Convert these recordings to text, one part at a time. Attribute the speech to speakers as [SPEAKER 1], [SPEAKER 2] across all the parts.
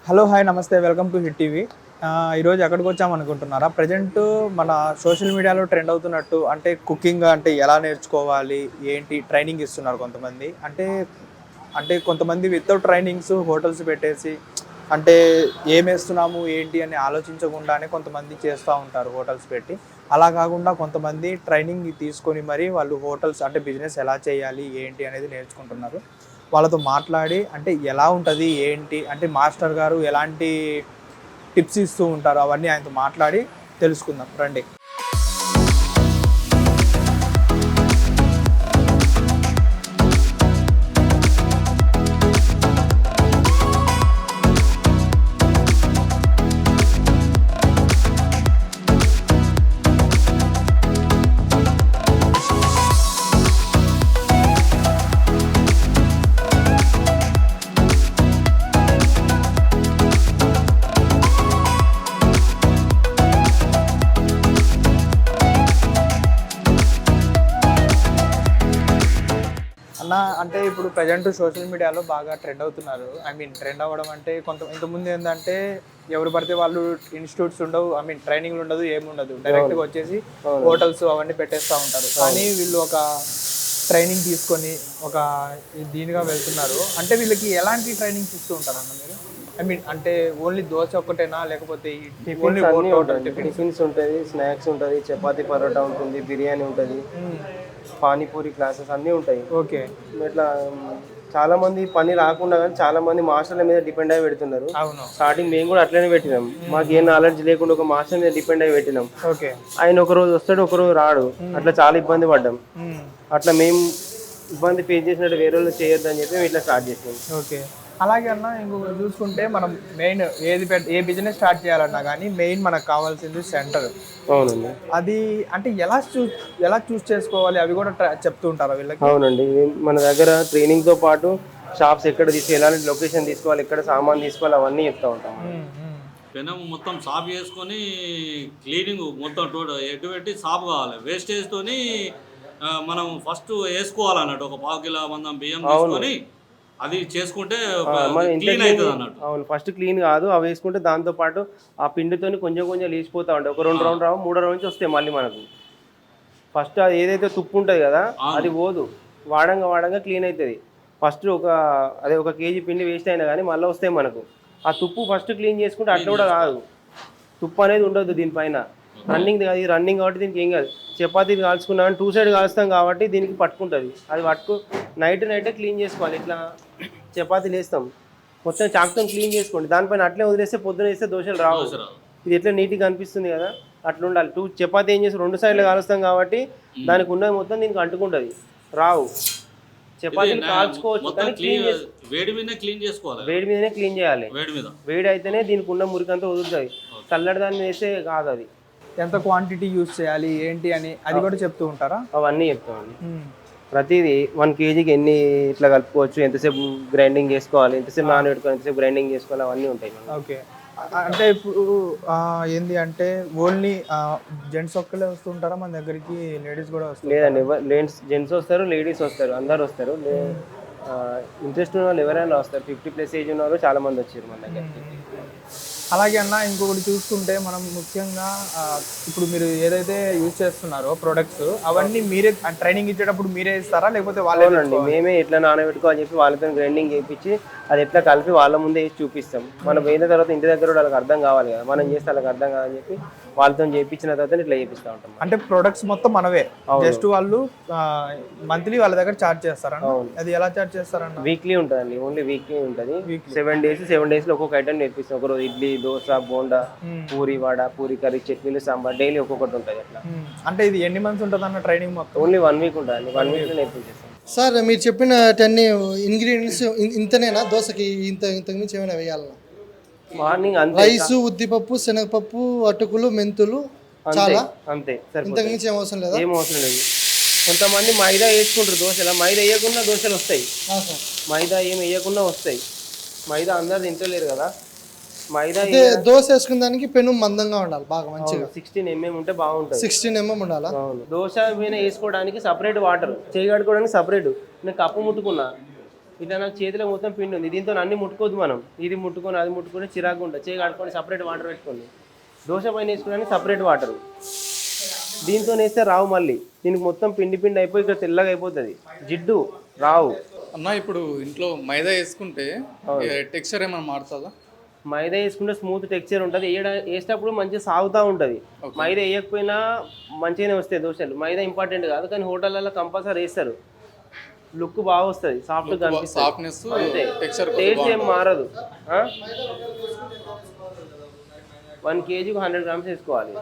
[SPEAKER 1] Hello hi నమస్తే welcome to hit TV. ఈరోజు ఎక్కడికి వచ్చామనుకుంటున్నారా? ప్రజెంట్ మన సోషల్ మీడియాలో ట్రెండ్ అవుతున్నట్టు అంటే కుకింగ్ అంటే ఎలా నేర్చుకోవాలి ఏంటి ట్రైనింగ్ ఇస్తున్నారు కొంతమంది. అంటే అంటే కొంతమంది వితౌట్ ట్రైనింగ్స్ హోటల్స్ పెట్టేసి అంటే ఏం వేస్తున్నాము ఏంటి అని ఆలోచించకుండానే కొంతమంది చేస్తూ ఉంటారు హోటల్స్ పెట్టి. అలా కాకుండా కొంతమంది ట్రైనింగ్ తీసుకొని మరి వాళ్ళు హోటల్స్ అంటే బిజినెస్ ఎలా చేయాలి ఏంటి అనేది నేర్చుకుంటున్నారు. వాళ్ళతో మాట్లాడి అంటే ఎలా ఉంటది? ఏంటి? అంటే మాస్టర్ గారు ఎలాంటి టిప్స్ ఇస్తూ ఉంటారో అవన్నీ ఆయనతో మాట్లాడి తెలుసుకుందాం రండి. అన్న అంటే ఇప్పుడు ప్రజెంట్ సోషల్ మీడియాలో బాగా ట్రెండ్ అవుతున్నారు. ట్రెండ్ అవ్వడం అంటే ఇంతకుముందు ఏంటంటే ఎవరు పడితే వాళ్ళు ఇన్స్టిట్యూట్స్ ఉండవు, ట్రైనింగ్ ఉండదు, ఏముండదు, డైరెక్ట్గా వచ్చేసి హోటల్స్ అవన్నీ పెట్టేస్తూ ఉంటారు. కానీ వీళ్ళు ఒక ట్రైనింగ్ తీసుకొని ఒక దీనిగా వెళ్తున్నారు. అంటే వీళ్ళకి ఎలాంటి ట్రైనింగ్స్ ఇస్తూ ఉంటారన్న మీరు? అంటే ఓన్లీ దోశ ఒక్కటేనా లేకపోతే ఓన్లీ
[SPEAKER 2] టిఫిన్స్ ఉంటుంది, స్నాక్స్ ఉంటుంది, చపాతీ పరోటా ఉంటుంది, బిర్యానీ ఉంటుంది, పానీపూరి క్లాసెస్ అన్నీ ఉంటాయి.
[SPEAKER 1] ఓకే.
[SPEAKER 2] ఇట్లా చాలా మంది పని రాకుండా కానీ చాలా మంది మాస్టర్ల మీద డిపెండ్ అయి పెడుతున్నారు.
[SPEAKER 1] అవును.
[SPEAKER 2] స్టార్టింగ్ మేము కూడా అట్లనే పెట్టినాం. మాకు ఏ నాలెడ్జ్ లేకుండా ఒక మాస్టర్ మీద డిపెండ్ అయి పెట్టినాం.
[SPEAKER 1] ఓకే.
[SPEAKER 2] ఆయన ఒక రోజు వస్తాడు, ఒక రోజు రాడు. అట్లా చాలా ఇబ్బంది పడ్డాం. అట్లా మేము ఇబ్బంది ఫేస్ చేసినట్టు వేరే వాళ్ళు చేయొద్దు అని చెప్పి మేము ఇట్లా స్టార్ట్ చేసాం.
[SPEAKER 1] ఓకే. అలాగే అన్న ఇంకొకటి చూసుకుంటే మనం మెయిన్ ఏ బిజినెస్ స్టార్ట్ చేయాలన్నా కానీ మెయిన్ మనకు కావాల్సింది సెంటర్.
[SPEAKER 2] అవునండి.
[SPEAKER 1] అది అంటే ఎలా చూస్ చేసుకోవాలి అవి కూడా చెప్తూ ఉంటారా వీళ్ళకి?
[SPEAKER 2] అవునండి. మన దగ్గర ట్రైనింగ్తో పాటు షాప్స్ ఎక్కడ తీసుకెళ్ళాలి, లొకేషన్ తీసుకోవాలి, ఎక్కడ సామాన్ తీసుకోవాలి, అవన్నీ చెప్తా ఉంటాం.
[SPEAKER 3] పెనం మొత్తం సాఫ్ చేసుకొని క్లీనింగ్ మొత్తం ఎటువంటి సాఫ్ కావాలి. వేస్టేజ్తోని మనం ఫస్ట్ వేసుకోవాలన్నట్టు ఒక 1/2 కిలో మందం బియ్యం తీసుకొని అది చేసుకుంటే క్లీన్ అవుతుంది అన్నట్టు.
[SPEAKER 2] అవును, ఫస్ట్ క్లీన్ కాదు, అవి వేసుకుంటే దాంతో పాటు ఆ పిండితోని కొంచెం కొంచెం లేచిపోతా ఉంటాయి. ఒక 2 రౌండ్ రావు, 3 రౌండ్ నుంచి వస్తాయి మళ్ళీ మనకు. ఫస్ట్ అది ఏదైతే తుప్పు ఉంటుంది కదా అది పోదు, వాడంగా క్లీన్ అవుతుంది. ఫస్ట్ ఒక కేజీ పిండి వేస్ట్ అయినా కానీ మళ్ళీ వస్తాయి మనకు. ఆ తుప్పు ఫస్ట్ క్లీన్ చేసుకుంటే అట్లా కూడా కాదు, తుప్పు అనేది ఉండదు దీనిపైన. రన్నింగ్ కాబట్టి దీనికి ఏం కాదు. చపాతీలు కాల్చుకున్నామని 2 సైడ్ కాల్స్తాం కాబట్టి దీనికి పట్టుకుంటుంది. అది నైటే క్లీన్ చేసుకోవాలి. ఇట్లా చపాతీలు వేస్తాం మొత్తం చాకుతో క్లీన్ చేసుకోండి. దానిపైన అట్లే వదిలేస్తే పొద్దున వేస్తే దోశలు రావు. ఇది ఎట్లా నీట్గా అనిపిస్తుంది కదా అట్లా ఉండాలి. చపాతీ ఏం చేసి 2 సైడ్లు కాలుస్తాం కాబట్టి దానికి ఉన్నది మొత్తం దీనికి అంటుకుంటుంది, రావు. చపాతీలు కాల్చుకోవచ్చు కానీ
[SPEAKER 3] వేడి మీదనే
[SPEAKER 2] క్లీన్ చేయాలి. వేడి అయితేనే దీనికి ఉన్న మురికంతా వదులుతుంది. చల్లడి దాన్ని వేస్తే కాదు. అది
[SPEAKER 1] ఎంత క్వాంటిటీ యూజ్ చేయాలి ఏంటి అని అది కూడా చెప్తూ ఉంటారా?
[SPEAKER 2] అవన్నీ చెప్తామండి. ప్రతిదీ 1 కేజీకి ఎన్ని ఇట్లా కలుపుకోవచ్చు, ఎంతసేపు గ్రైండింగ్ చేసుకోవాలి, ఎంతసేపు నానబెట్టుకోవాలి, ఎంతసేపు గ్రైండింగ్ చేసుకోవాలి, అవన్నీ ఉంటాయి.
[SPEAKER 1] ఓకే. అంటే ఇప్పుడు ఏంది అంటే ఓన్లీ జెంట్స్ ఒక్కలే వస్తుంటారా మన దగ్గరికి? లేడీస్ కూడా వస్తారు?
[SPEAKER 2] లేదండి, జెంట్స్ వస్తారు, లేడీస్ వస్తారు, అందరు వస్తారు. ఇంట్రెస్ట్ ఉన్న వాళ్ళు ఎవరైనా వస్తారు. 50+ ఏజ్ ఉన్న వాళ్ళు చాలా మంది వచ్చారు మన దగ్గరికి.
[SPEAKER 1] అలాగే అన్న ఇంకొకటి చూసుకుంటే మనం ముఖ్యంగా ఇప్పుడు మీరు ఏదైతే యూజ్ చేస్తున్నారో ప్రొడక్ట్స్ అవన్నీ మీరే ట్రైనింగ్ ఇచ్చేటప్పుడు మీరే ఇస్తారా లేకపోతే వాళ్ళే?
[SPEAKER 2] మేమే ఎట్లా నానబెట్టుకోవాలని చెప్పి వాళ్ళతో గ్రైండింగ్ చేయించి అది ఎట్లా కలిపి వాళ్ళ ముందే వేసి చూపిస్తాం. మనం పోయిన తర్వాత ఇంటి దగ్గర వాళ్ళకి అర్థం కావాలి కదా, మనం చేస్తే వాళ్ళకి అర్థం కాదని చెప్పి వాళ్ళతో చేయించిన తర్వాత ఇట్లా చేపిస్తూ ఉంటాం.
[SPEAKER 1] అంటే ప్రొడక్ట్స్ మొత్తం మనవే, జస్ట్ వాళ్ళు మంత్లీ వాళ్ళ దగ్గర చార్జ్ చేస్తారా? అది ఎలా చార్జ్ చేస్తారన్న?
[SPEAKER 2] వీక్లీ ఉంటుందండి, ఓన్లీ వీక్లీ ఉంటుంది. 7 days లో ఒక్కొక్క ఐటమ్ నేర్పిస్తాం. ఒకరోజు ఇడ్లీ, దోశ, బోండా, పూరి, వడ, పూరి కర్రీ, చట్నీలు, సాంబార్, డైలీ ఒక్కొక్కటి ఉంటుంది అట్లా.
[SPEAKER 1] అంటే ఇది ఎన్ని మంత్స్ ఉంటుంది అన్న ట్రైనింగ్ మొత్తం?
[SPEAKER 2] ఓన్లీ 1 వీక్ ఉంటుంది. 1 వీక్ లో నేర్పించేస్తాం.
[SPEAKER 4] సార్ మీరు చెప్పిన 10 ఇంగ్రీడియంట్స్ ఇంతనేనా? దోశకి ఇంతకు మించి ఏమైనా వేయాలన్నా?
[SPEAKER 2] మార్నింగ్
[SPEAKER 4] రైస్, ఉద్దిపప్పు, శనగపప్పు, అటుకులు, మెంతులు, చాలా
[SPEAKER 2] అంతే.
[SPEAKER 4] ఇంతకు మించి ఏం అవసరం లేదా?
[SPEAKER 2] ఏం అవసరం లేదు. కొంతమంది మైదా వేసుకుంటారు దోశలు, మైదా వేయకుండా దోశలు వస్తాయి. మైదా ఏం వేయకుండా వస్తాయి. మైదా అందరు తింటలేరు కదా. మైదా
[SPEAKER 4] దోశ వేసుకున్న దానికి పెను మందంగా ఉండాలి, బాగా మంచిగా
[SPEAKER 2] 16 mm ఉంటే బాగుంటుంది.
[SPEAKER 4] 16 mm ఉండాలా?
[SPEAKER 2] దోశ మీద వేసుకోవడానికి సపరేట్ వాటర్, చేయి కడుకోవడానికి సపరేట్. నేను కప్పు ముట్టుకున్నా, ఇట్లా నాకు చేతిలో మొత్తం పిండి ఉంది, దీంతో అన్ని ముట్టుకోవద్దు మనం, ఇది ముట్టుకొని అది ముట్టుకొని చిరాకు ఉంటుంది, చేయి కడుక్కొని సపరేట్ వాటర్ పెట్టుకోండి, దోశ పైన వేసుకోవడానికి సపరేట్ వాటరు, దీంతో వేస్తే రావు, మళ్ళీ దీనికి మొత్తం పిండి పిండి అయిపోయి ఇక్కడ తెల్లగా అయిపోతుంది, జిడ్డు రావు.
[SPEAKER 5] అన్న ఇప్పుడు ఇంట్లో మైదా వేసుకుంటే టెక్స్చర్ ఏమైనా మారుతుందా?
[SPEAKER 2] మైదా వేసుకుంటే స్మూత్ టెక్స్చర్ ఉంటుంది, వేసేటప్పుడు మంచిగా సాగుతూ ఉంటుంది. మైదా వేయకపోయినా మంచిగానే వస్తాయి దోశలు. మైదా ఇంపార్టెంట్ కాదు, కానీ హోటళ్ళలో కంపల్సరీ వేస్తారు, లుక్ బాగా వస్తుంది, సాఫ్ట్గా
[SPEAKER 5] సాఫ్ట్నెస్ టెక్స్చర్
[SPEAKER 2] టేస్ట్ ఏం మారదు. 1 kg 100 grams వేసుకోవాలి.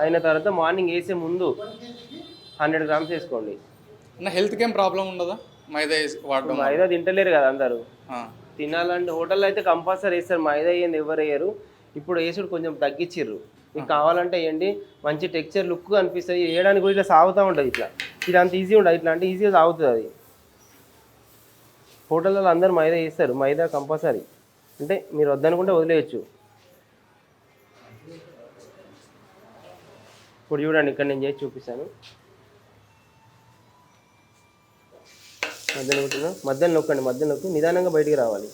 [SPEAKER 2] అయిన తర్వాత మార్నింగ్ వేసే ముందు 100 grams వేసుకోండి.
[SPEAKER 5] హెల్త్కి ఏం ప్రాబ్లం ఉండదా మైదా వాడడం?
[SPEAKER 2] మైదా తింటలేరు కదా అందరూ, తినాలంటే హోటల్లో అయితే కంపల్సరీ వేస్తారు, మైదా వేయండి ఎవరు వేయరు. ఇప్పుడు వేసుడు కొంచెం తగ్గించిర్రు, మీకు కావాలంటే వేయండి, మంచి టెక్స్చర్ లుక్ అనిపిస్తుంది, వేయడానికి కూడా ఇట్లా సాగుతూ ఉంటుంది, ఇట్లా ఇది అంత ఈజీ ఉండదు, ఇట్లా అంటే ఈజీగా సాగుతుంది అది. హోటల్లో అందరూ మైదా వేస్తారు, మైదా కంపల్సరీ, అంటే మీరు వద్దనుకుంటే వదిలేయచ్చు. ఇప్పుడు చూడండి, ఇక్కడ నేను చేసి చూపిస్తాను. మధ్యలో కొట్టిన, మధ్యలో నొక్కండి, మధ్యలో నొక్కి నిదానంగా బయటికి రావాలి.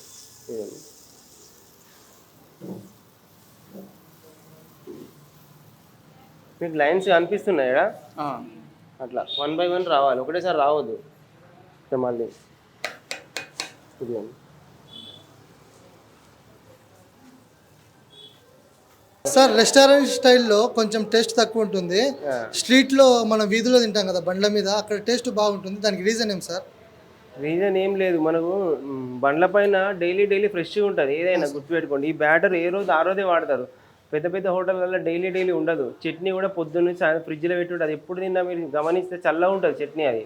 [SPEAKER 2] మీకు లైన్స్ కనిపిస్తున్నాయా? అట్లా 1 by 1 రావాలి, ఒకటేసారి రావద్దు. మళ్ళీ
[SPEAKER 4] సార్ రెస్టారెంట్ స్టైల్లో కొంచెం టేస్ట్ తక్కువ ఉంటుంది, స్ట్రీట్లో మన వీధిలో తింటాం కదా బండ్ల మీద, అక్కడ టేస్ట్ బాగుంటుంది, దానికి రీజన్ ఏం సార్?
[SPEAKER 2] రీజన్ ఏం లేదు, మనకు బండ్ల పైన డైలీ ఫ్రెష్గా ఉంటుంది, ఏదైనా గుర్తుపెట్టుకోండి. ఈ బ్యాటర్ ఏ రోజు ఆ రోజే వాడతారు, పెద్ద పెద్ద హోటళ్ళల్లో డైలీ ఉండదు. చట్నీ కూడా పొద్దున్న ఫ్రిడ్జ్లో పెట్టి ఉంటుంది, అది ఎప్పుడు తిన్నా మీరు గమనిస్తే చల్లగా ఉంటుంది చట్నీ. అది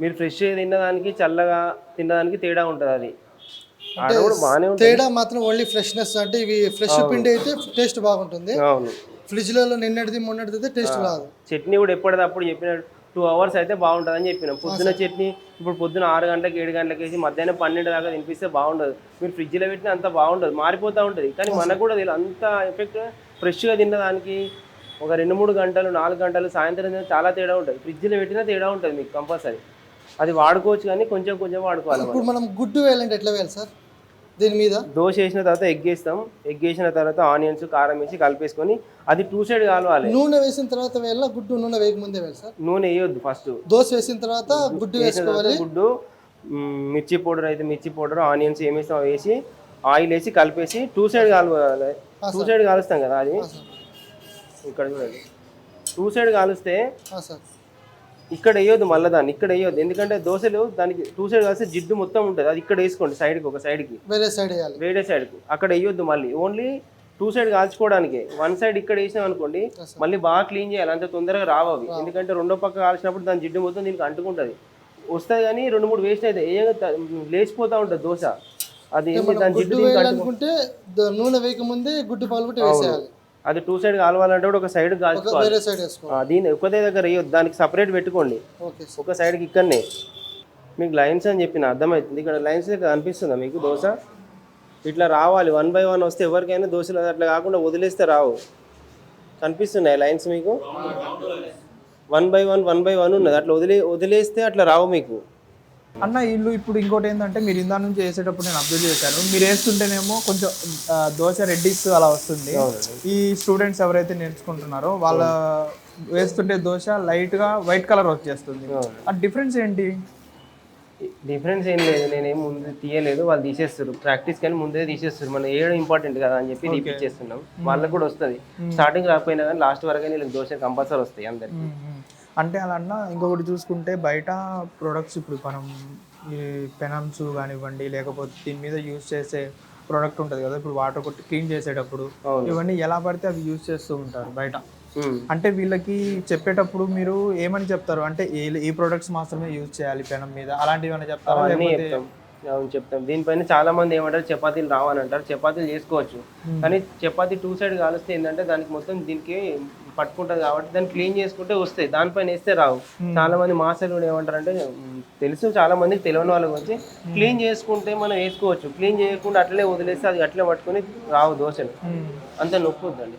[SPEAKER 2] మీరు ఫ్రెష్గా తిన్నదానికి చల్లగా తిన్నదానికి తేడా ఉంటుంది, అది బాగానే ఉంటుంది.
[SPEAKER 4] తేడా మాత్రం ఓన్లీ ఫ్రెష్నెస్, అంటే ఇవి ఫ్రెష్ పిండి అయితే టేస్ట్ బాగుంటుంది,
[SPEAKER 2] అవును.
[SPEAKER 4] ఫ్రిడ్జ్లో నిన్నటిది మొన్నటిది అయితే టేస్ట్ రాదు.
[SPEAKER 2] చట్నీ కూడా ఎప్పటిదప్పుడు చెప్పిన 2 hours అయితే బాగుంటుంది అని చెప్పినాం. పొద్దున చట్నీ ఇప్పుడు పొద్దున 6 గంటలకు 7 గంటలకు వేసి మధ్యాహ్నం 12 దాకా తినిపిస్తే బాగుండదు, మీరు ఫ్రిడ్జ్లో పెట్టినా అంత బాగుండదు, మారిపోతూ ఉంటుంది. కానీ మనకు కూడా అంత ఎఫెక్ట్ ఫ్రెష్గా తిన్నదానికి ఒక 2-3 గంటలు 4 గంటలు సాయంత్రం చాలా తేడా ఉంటుంది, ఫ్రిడ్జ్లో పెట్టినా తేడా ఉంటుంది మీకు కంపల్సరీ. అది వాడుకోవచ్చు, కానీ కొంచెం వాడుకోవాలి.
[SPEAKER 4] ఇప్పుడు మనం గుడ్డు వేయాలంటే ఎట్లా వేయాలి సార్? దీని మీద
[SPEAKER 2] దోశ వేసిన తర్వాత ఎగ్ వేస్తాం, ఎగ్ వేసిన తర్వాత ఆనియన్స్ కారం వేసి కలిపేసుకొని అది 2 side కాలవాలి.
[SPEAKER 4] నూనె వేసిన తర్వాత వేయాలా, గుడ్డు నూనె వేయక ముందే వేయాలి సార్?
[SPEAKER 2] నూనె వేయొద్దు, ఫస్ట్
[SPEAKER 4] దోశ వేసిన తర్వాత గుడ్డు వేసుకోవాలి.
[SPEAKER 2] గుడ్డు, మిర్చి పౌడర్ అయితే మిర్చి పౌడర్, ఆనియన్స్ ఏమేస్తాం వేసి ఆయిల్ వేసి కలిపేసి 2 side కాలువాలి. 2 side కాలుస్తాం కదా, అది ఇక్కడ చూడండి, 2 side కాలుస్తే
[SPEAKER 4] సార్
[SPEAKER 2] ఇక్కడ వేయొద్దు, మళ్ళీ దాన్ని ఇక్కడ వేయొద్దు, ఎందుకంటే దోశలు దానికి 2 side కాస్తే జిడ్డు మొత్తం ఉంటుంది, అది ఇక్కడ వేసుకోండి సైడ్కి, ఒక సైడ్కి,
[SPEAKER 4] వేరే సైడ్ వేయాలి,
[SPEAKER 2] వేరే సైడ్కి అక్కడ వేయొద్దు. మళ్ళీ ఓన్లీ 2 side కాల్చుకోవడానికి 1 side ఇక్కడ వేసినాం అనుకోండి, మళ్ళీ బాగా క్లీన్ చేయాలి, అంత తొందరగా రావు అవి, ఎందుకంటే రెండో పక్క కాల్చినప్పుడు దాని జిడ్డు మొత్తం దీనికి అంటుకుంటుంది, వస్తుంది. కానీ 2-3 వేస్ట్ అయితే లేచిపోతూ ఉంటుంది దోశ, అది దాని జిడ్డు
[SPEAKER 4] అనుకుంటే నూనె వేయక ముందే గుడ్డు పగలగొట్టి వేసేయాలి.
[SPEAKER 2] అది 2 side కాలవాలంటే కూడా ఒక సైడ్ కాల్చుకోవాలి,
[SPEAKER 4] వేరే సైడ్ వేసుకోవాలి.
[SPEAKER 2] దీన్ని ఒకటే దగ్గర వేయొద్దు, దానికి సపరేట్ పెట్టుకోండి, ఒక సైడ్కి ఇక్కడనే. మీకు లైన్స్ అని చెప్పిన అర్థమవుతుంది, ఇక్కడ లైన్స్ కనిపిస్తుందా మీకు? దోశ ఇట్లా రావాలి, 1 by 1 వస్తే ఎవరికైనా దోశలు అట్లా కాకుండా వదిలేస్తే రావు. కనిపిస్తున్నాయి లైన్స్ మీకు? 1 by 1 ఉన్నది, అట్లా వదిలేస్తే అట్లా రావు మీకు.
[SPEAKER 1] అన్న ఇల్లు ఇప్పుడు ఇంకోటి ఏంటంటే, మీరు ఇందా నుంచి వేసేటప్పుడు నేను అబ్జర్వ్ చేశాను, మీరు వేస్తుంటేనేమో కొంచెం దోశ రెడ్డిస్ అలా వస్తుంది. ఈ స్టూడెంట్స్ ఎవరైతే నేర్చుకుంటున్నారో వాళ్ళ వేస్తుంటే దోశ లైట్గా వైట్ కలర్ వచ్చేస్తుంది, ఆ డిఫరెన్స్ ఏంటి?
[SPEAKER 2] డిఫరెన్స్ ఏం లేదు, నేనేం ముందు తీయలేదు, వాళ్ళు తీసేస్తారు ప్రాక్టీస్, కానీ ముందే తీసేస్తారు. మనం వేయడం ఇంపార్టెంట్ కదా అని చెప్పి తీపిచ్చేస్తున్నాం, వాళ్ళకి కూడా వస్తుంది. స్టార్టింగ్ రాకపోయినా కానీ లాస్ట్ వరకు వీళ్ళకి దోశ కంపల్సరీ వస్తాయి అందరికి.
[SPEAKER 1] అంటే అలా అన్న ఇంకొకటి చూసుకుంటే బయట ప్రొడక్ట్స్, ఇప్పుడు మనం ఈ పెనమ్స్ కానివ్వండి, లేకపోతే దీని మీద యూజ్ చేసే ప్రోడక్ట్ ఉంటుంది కదా, ఇప్పుడు వాటర్ కొట్టి క్లీన్ చేసేటప్పుడు ఇవన్నీ ఎలా పడితే అవి యూజ్ చేస్తూ ఉంటారు బయట. అంటే వీళ్ళకి చెప్పేటప్పుడు మీరు ఏమని చెప్తారు? అంటే ఈ ప్రొడక్ట్స్ మాత్రమే యూజ్ చేయాలి పెనం మీద, అలాంటివి ఏమైనా చెప్తారా?
[SPEAKER 2] అవును చెప్తాం. దీనిపైన చాలా మంది ఏమంటారు, చపాతీలు రావని అంటారు. చపాతీలు చేసుకోవచ్చు, కానీ చపాతీ 2 side కాలిస్తే ఏంటంటే దానికి మొత్తం దీనికి పట్టుకుంటుంది కాబట్టి దాన్ని క్లీన్ చేసుకుంటే వస్తాయి, దానిపైన వేస్తే రావు. చాలా మంది మాస్టర్లు కూడా ఏమంటారంటే, తెలుసు చాలా మందికి తెలియని వాళ్ళ గురించి, క్లీన్ చేసుకుంటే మనం వేసుకోవచ్చు, క్లీన్ చేయకుండా అట్లనే వదిలేస్తే అది అట్లే పట్టుకొని రావు దోశలు, అంత నొప్పి వద్దండి.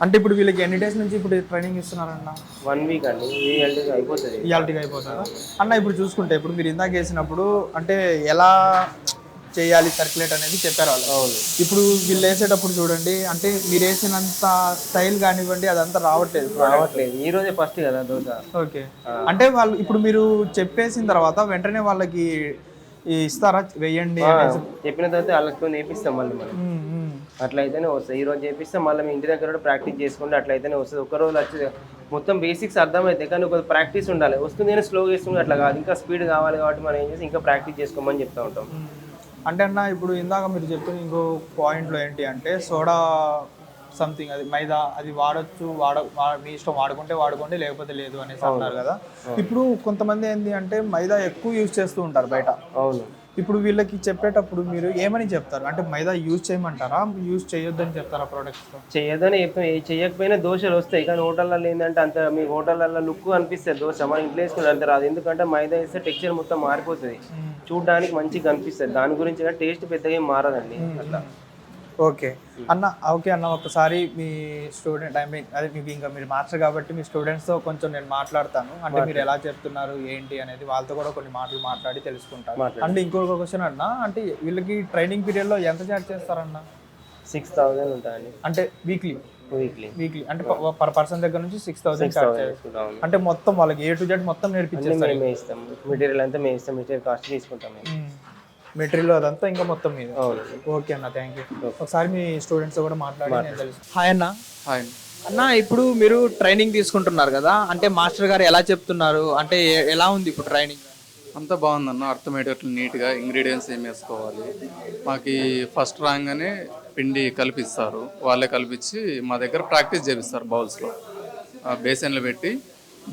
[SPEAKER 1] అంటే ఇప్పుడు వీళ్ళకి ఎన్ని డేస్ నుంచి ఇప్పుడు ట్రైనింగ్ ఇస్తున్నారన్న?
[SPEAKER 2] 1 వీక్ అండి, ఈ అయిపోతుంది.
[SPEAKER 1] ఇయాల్టీగా అయిపోతుందా అన్న? ఇప్పుడు చూసుకుంటే ఇప్పుడు మీరు ఇందాక వేసినప్పుడు అంటే ఎలా చేయాలి సర్క్యులేట్ అనేది చెప్పారు వాళ్ళు.
[SPEAKER 2] అవును.
[SPEAKER 1] ఇప్పుడు వీళ్ళు వేసేటప్పుడు చూడండి, అంటే మీరు వేసినంత స్టైల్ కానివ్వండి అదంతా రావట్లేదు.
[SPEAKER 2] ఈ రోజే ఫస్ట్ కదా దోశ.
[SPEAKER 1] ఓకే, అంటే వాళ్ళు ఇప్పుడు మీరు చెప్పేసిన తర్వాత వెంటనే వాళ్ళకి ఇస్తారా వేయండి అనేసి?
[SPEAKER 2] చెప్పిన తర్వాత వాళ్ళతో నేర్పిస్తాం మళ్ళీ మనం. అట్లయితేనే వస్తుంది. ఈ రోజు చేపిస్తే మళ్ళీ మీ ఇంటి దగ్గర కూడా ప్రాక్టీస్ చేసుకుంటే అట్లయితేనే వస్తుంది. ఒక రోజు వచ్చి మొత్తం బేసిక్స్ అర్థమవుతాయి, కానీ ఒక ప్రాక్టీస్ ఉండాలి. వస్తుంది నేను స్లోగా వేస్తుంది అట్లా కాదు, ఇంకా స్పీడ్ కావాలి కాబట్టి మనం ఏం చేసి ఇంకా ప్రాక్టీస్ చేసుకోమని చెప్తూ ఉంటాం.
[SPEAKER 1] అంటే అన్న ఇప్పుడు ఇందాక మీరు చెప్పిన ఇంకో పాయింట్లో ఏంటి అంటే సోడా సంథింగ్, అది మైదా, అది వాడచ్చు, మీ ఇష్టం, వాడుకుంటే వాడుకోండి లేకపోతే లేదు అనేసి అన్నారు కదా. ఇప్పుడు కొంతమంది ఏంటి అంటే మైదా ఎక్కువ యూజ్ చేస్తూ ఉంటారు బయట.
[SPEAKER 2] అవును.
[SPEAKER 1] ఇప్పుడు వీళ్ళకి చెప్పేటప్పుడు మీరు ఏమని చెప్తారు? అంటే మైదా యూజ్ చేయమంటారా, యూజ్ చేయొద్దని చెప్తారా ప్రోడక్ట్స్లో?
[SPEAKER 2] చేయొద్దని చేయకపోయినా దోశలు వస్తాయి, కానీ హోటళ్ళల్లో ఏంటంటే అంత మీ హోటళ్ళల్లో లుక్ అనిపిస్తుంది దోశ, మన ఇంట్లో వేసుకుని అంత రాదు. ఎందుకంటే మైదా వేస్తే టెక్స్చర్ మొత్తం మారిపోతుంది, చూడడానికి మంచిగా కనిపిస్తుంది. దాని గురించి టేస్ట్ పెద్దగా ఏం మారదండి అట్లా.
[SPEAKER 1] ఓకే అన్న, ఓకే అన్న, ఒకసారి మీ స్టూడెంట్, ఐ మీన్ అదే మీకు ఇంకా మీరు మాస్టర్ కాబట్టి మీ స్టూడెంట్స్తో కొంచెం నేను మాట్లాడతాను. అంటే మీరు ఎలా చెప్తున్నారు ఏంటి అనేది వాళ్ళతో కూడా కొన్ని మాటలు మాట్లాడి తెలుసుకుంటాను. అంటే ఇంకొక క్వశ్చన్ అన్న, అంటే వీళ్ళకి ట్రైనింగ్ పీరియడ్లో ఎంత చార్జ్ చేస్తారన్న?
[SPEAKER 2] 6,000 ఉంటాయండి.
[SPEAKER 1] అంటే వీక్లీ అంటే పర్ పర్సన్ దగ్గర నుంచి 6,000 చార్జ్ చేస్తాం. అంటే మొత్తం వాళ్ళకి A to Z మొత్తం నేర్పించేస్తాం.
[SPEAKER 2] మేమే ఇస్తాం, మెటీరియల్ అంతా మేము ఇస్తాం, మెటీరియల్ కాస్ట్ తీసుకుంటాం.
[SPEAKER 1] మెటీరియల్ అదంతా ఇంకా మొత్తం మీద. ఓకే అన్న, థ్యాంక్ యూ. ఒకసారి మీ స్టూడెంట్స్ కూడా మాట్లాడి నేను తెలుసు. హాయ్ అన్న.
[SPEAKER 5] హాయ్
[SPEAKER 1] అన్న, ఇప్పుడు మీరు ట్రైనింగ్ తీసుకుంటున్నారు కదా, అంటే మాస్టర్ గారు ఎలా చెప్తున్నారు, అంటే ఎలా ఉంది ఇప్పుడు ట్రైనింగ్?
[SPEAKER 5] అంతా బాగుందన్న, అర్థమయ్యేటట్లు నీట్గా ఇంగ్రీడియంట్స్ ఏం వేసుకోవాలి. మాకు ఫస్ట్ రాగానే పిండి కలిపిస్తారు, వాళ్ళే కలిపించి మా దగ్గర ప్రాక్టీస్ చేపిస్తారు. బౌల్స్లో బేసన్లు పెట్టి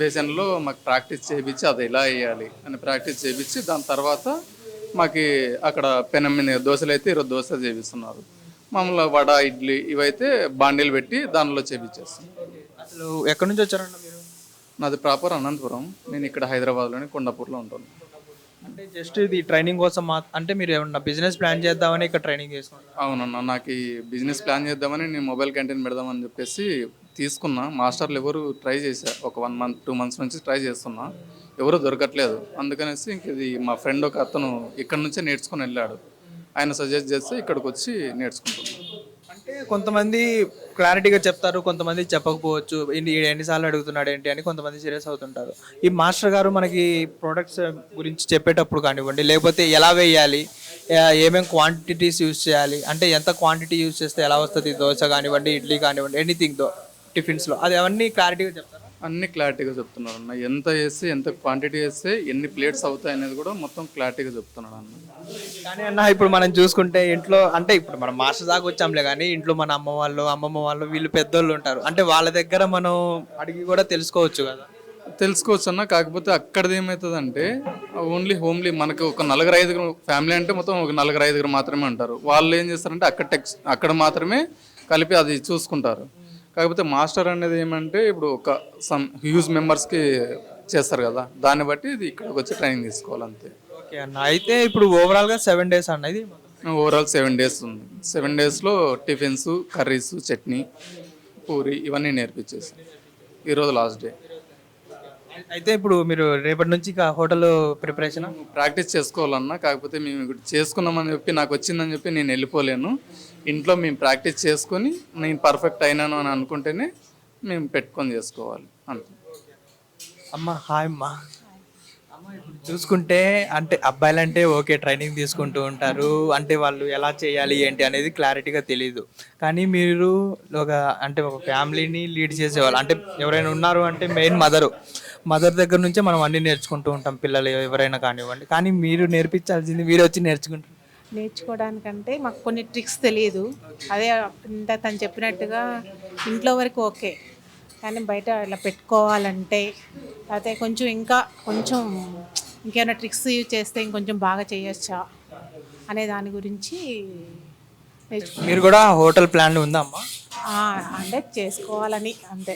[SPEAKER 5] బేసన్లో మాకు ప్రాక్టీస్ చేయించి అది ఎలా వేయాలి అని ప్రాక్టీస్ చేయించి దాని తర్వాత మాకు అక్కడ పెనం మీద దోశలు అయితే ఈరోజు దోశ చేపిస్తున్నారు. మామూలుగా వడ, ఇడ్లీ ఇవైతే బాండీలు పెట్టి దానిలో చేపించేస్తాం.
[SPEAKER 1] అసలు ఎక్కడి నుంచి వచ్చారన్న మీరు?
[SPEAKER 5] నాది ప్రాపర్ అనంతపురం, నేను ఇక్కడ హైదరాబాద్లోని కొండాపూర్లో ఉంటాను.
[SPEAKER 1] అంటే జస్ట్ ఇది ట్రైనింగ్ కోసం అంటే మీరు ఏమన్నా బిజినెస్ ప్లాన్ చేద్దామని ఇక్కడ ట్రైనింగ్ చేసుకుంటారు?
[SPEAKER 5] అవునన్నా, నాకు ఈ బిజినెస్ ప్లాన్ చేద్దామని నేను మొబైల్ క్యాంటీన్ పెడదామని చెప్పేసి తీసుకున్నా. మాస్టర్లు ఎవరు ట్రై చేశారు, ఒక 1 month 2 months నుంచి ట్రై చేస్తున్నా, ఎవరు దొరకట్లేదు. అందుకనేసి ఇంక ఇది మా ఫ్రెండ్ ఒక అతను ఇక్కడ నుంచే నేర్చుకుని వెళ్ళాడు, ఆయన సజెస్ట్ చేస్తే ఇక్కడికి వచ్చి నేర్చుకుంటున్నాను.
[SPEAKER 1] అంటే కొంతమంది క్లారిటీగా చెప్తారు, కొంతమంది చెప్పకపోవచ్చు. ఎన్నిసార్లు అడుగుతున్నాడు ఏంటి అని కొంతమంది సీరియస్ అవుతుంటారు. ఈ మాస్టర్ గారు మనకి ప్రొడక్ట్స్ గురించి చెప్పేటప్పుడు కానివ్వండి, లేకపోతే ఎలా వేయాలి, ఏమేమి క్వాంటిటీస్ యూజ్ చేయాలి, అంటే ఎంత క్వాంటిటీ యూజ్ చేస్తే ఎలా వస్తుంది దోశ కానివ్వండి, ఇడ్లీ కానివ్వండి, ఎనీథింగ్ టిఫిన్స్లో, అది అవన్నీ క్లారిటీగా చెప్తారు.
[SPEAKER 5] అన్ని క్లారిటీగా చెప్తున్నారు అన్న, ఎంత వేస్తే ఎంత క్వాంటిటీ వేస్తే ఎన్ని ప్లేట్స్ అవుతాయి అనేది కూడా మొత్తం క్లారిటీగా చెప్తున్నాడు అన్న.
[SPEAKER 1] కానీ అన్న ఇప్పుడు మనం చూసుకుంటే ఇంట్లో, అంటే ఇప్పుడు మనం మాస్టర్ దాకా వచ్చాంలే, కానీ ఇంట్లో మన అమ్మ వాళ్ళు, అమ్మమ్మ వాళ్ళు, వీళ్ళు పెద్దోళ్ళు ఉంటారు. అంటే వాళ్ళ దగ్గర మనం అడిగి కూడా తెలుసుకోవచ్చు కదా.
[SPEAKER 5] తెలుసుకోవచ్చు అన్న, కాకపోతే అక్కడది ఏమవుతుందంటే ఓన్లీ మనకు ఒక 4-5 ఫ్యామిలీ అంటే మొత్తం ఒక 4-5 మాత్రమే ఉంటారు. వాళ్ళు ఏం చేస్తారంటే అక్కడ మాత్రమే కలిపి అది చూసుకుంటారు. కాకపోతే మాస్టర్ అనేది ఏమంటే ఇప్పుడు ఒక హ్యూజ్ మెంబర్స్కి చేస్తారు కదా, దాన్ని బట్టి ఇది ఇక్కడికి వచ్చి ట్రైనింగ్ తీసుకోవాలి అంతే.
[SPEAKER 1] ఓకే అన్న, అయితే ఇప్పుడు ఓవరాల్గా 7 days అన్న, ఇది
[SPEAKER 5] ఓవరాల్ 7 days ఉంది. 7 daysలో టిఫిన్స్, కర్రీస్, చట్నీ, పూరి ఇవన్నీ నేర్పించేసి ఈరోజు లాస్ట్ డే.
[SPEAKER 1] అయితే ఇప్పుడు మీరు రేపటి నుంచి ఇక హోటల్ ప్రిపరేషన్
[SPEAKER 5] ప్రాక్టీస్ చేసుకోవాలన్నా, కాకపోతే మేము ఇక్కడ చేసుకున్నామని చెప్పి నాకు వచ్చిందని చెప్పి నేను వెళ్ళిపోలేను. ఇంట్లో మేము ప్రాక్టీస్ చేసుకొని నేను పర్ఫెక్ట్ అయినాను అని అనుకుంటేనే మేము పెట్టుకొని చేసుకోవాలి అంతే.
[SPEAKER 1] అమ్మ హాయ్ అమ్మ. ఇప్పుడు చూసుకుంటే అంటే అబ్బాయిలు అంటే ఓకే ట్రైనింగ్ తీసుకుంటూ ఉంటారు, అంటే వాళ్ళు ఎలా చేయాలి ఏంటి అనేది క్లారిటీగా తెలియదు. కానీ మీరు ఒక ఫ్యామిలీని లీడ్ చేసేవాళ్ళు, అంటే ఎవరైనా ఉన్నారు అంటే మెయిన్ మదర్ దగ్గర నుంచే మనం అన్నీ నేర్చుకుంటూ ఉంటాం, పిల్లలు ఎవరైనా కానివ్వండి. కానీ మీరు నేర్పించాల్సింది మీరు వచ్చి
[SPEAKER 6] నేర్చుకోవడానికంటే మాకు కొన్ని ట్రిక్స్ తెలియదు. అదే ఇంత తను చెప్పినట్టుగా ఇంట్లో వరకు ఓకే, కానీ బయట ఇలా పెట్టుకోవాలంటే లేకపోతే కొంచెం ఇంకేమైనా ట్రిక్స్ యూజ్ చేస్తే ఇంకొంచెం బాగా చేయొచ్చా అనే దాని గురించి
[SPEAKER 1] మీరు కూడా హోటల్ ప్లాన్ ఉందా అమ్మా?
[SPEAKER 6] అంటే చేసుకోవాలని అంతే.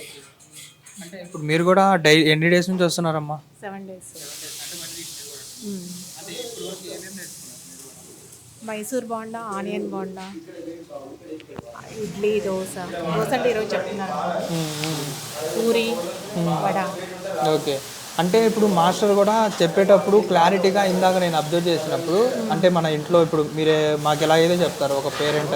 [SPEAKER 1] అంటే ఇప్పుడు మీరు కూడా ఎన్ని డేస్ నుంచి వస్తున్నారమ్మా?
[SPEAKER 6] 7 days. మైసూర్ బోండా, ఆనియన్ బోండా, ఇడ్లీ, దోశ అంటే ఈరోజు చెప్తున్నాను, పూరి, వడ.
[SPEAKER 1] ఓకే. అంటే ఇప్పుడు మాస్టర్ కూడా చెప్పేటప్పుడు క్లారిటీగా ఇందాక నేను అబ్జర్వ్ చేసినప్పుడు అంటే మన ఇంట్లో ఇప్పుడు మీరే మాకు ఎలా అయితే చెప్తారు ఒక పేరెంట్